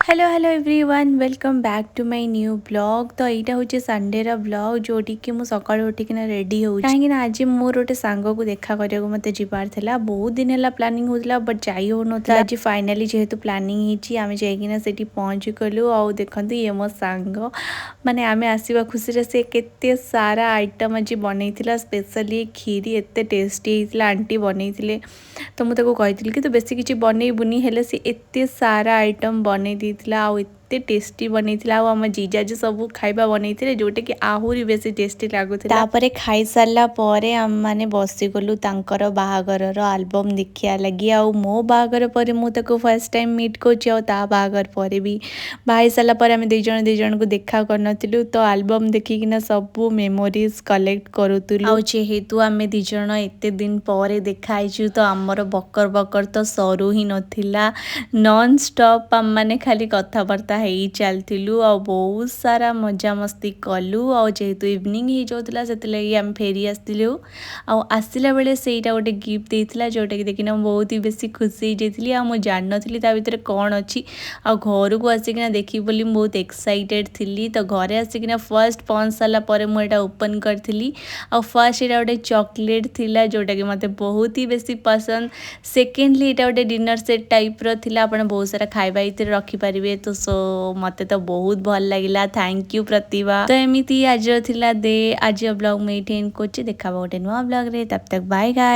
Hello hello everyone welcome back to my new blog. तो यहाँ हूँ संडे ब्लॉग जोटी कि मुझे सकाळु उठिकिना रेडी हो कहीं आज मोर गोटे सांग को देखा करने मत जबार था। बहुत दिन है प्लानिंग होता बट जाई हो ना। आज फाइनाली जेहेतु प्लानिंग होती आम जाइना से पहुँची गलु। आ देखते ये मो सांग माने आम आसवा खुशी से केते सारा आइटम आज बनई स्पेशली खीरी एत टेस्टी होता आंटी बनई। तो मुझे कही कि तू बेसी किसी बनईबुनी हेले सी एत सारा आइटम बनई एते टेस्टी बनई आम जीजा जी सब खाଇବା बनई जोटा कि आहरी बेसी टेस्टी लगुला। खाई सारा पर आम मैंने बसीगलु तांकर बाहागर आलबम देखा लगी। आ मो बाहागर पर मुझे फर्स्ट टाइम मीट कर बाहागर पर भी बाई सारा पर आम दुई जन को देखा कर तो आलबम देखिकिना सब मेमोरीज कलेक्ट करूँ। जेहेतु आम दिज एत दिन पर देखाई तो आमर बकर बकर तो सरू ही नथिला। नॉन स्टॉप आम मैंने खाली कथबार्ता ही चलू आ बहुत सारा मजा मस्ती कलु। आ जेहेतु इवनिंग हो जाता से आम फेरी आसलु। आसला बेले सेटा गोटे गिफ्ट देता जोटा कि देखिना बहुत ही बेसी खुशी होती। मुझे जान नी भितर कौन अच्छी आ घर को आसिकिना देखी बोली बहुत एक्साइटेड थी। तो घरे आसिकिना फर्स्ट पहुँच सारापर मुझे ओपन करी। आ फर्स्ट यहाँ गोटे चॉकलेट थिला जोटा कि मते बहुत ही बेसी पसंद। सेकेंडली यहाँ गोटे डिनर सेट टाइप रा आप बहुत सारा खाଇବା इतने रखिपारे। तो सो मते तो बहुत भल लगिला। थैंक यू प्रतिभा। तो एमती आज डे आज ब्लॉग में ये देखा गोटे नुआ ब्लॉग रे। तब तक बाय गाइस।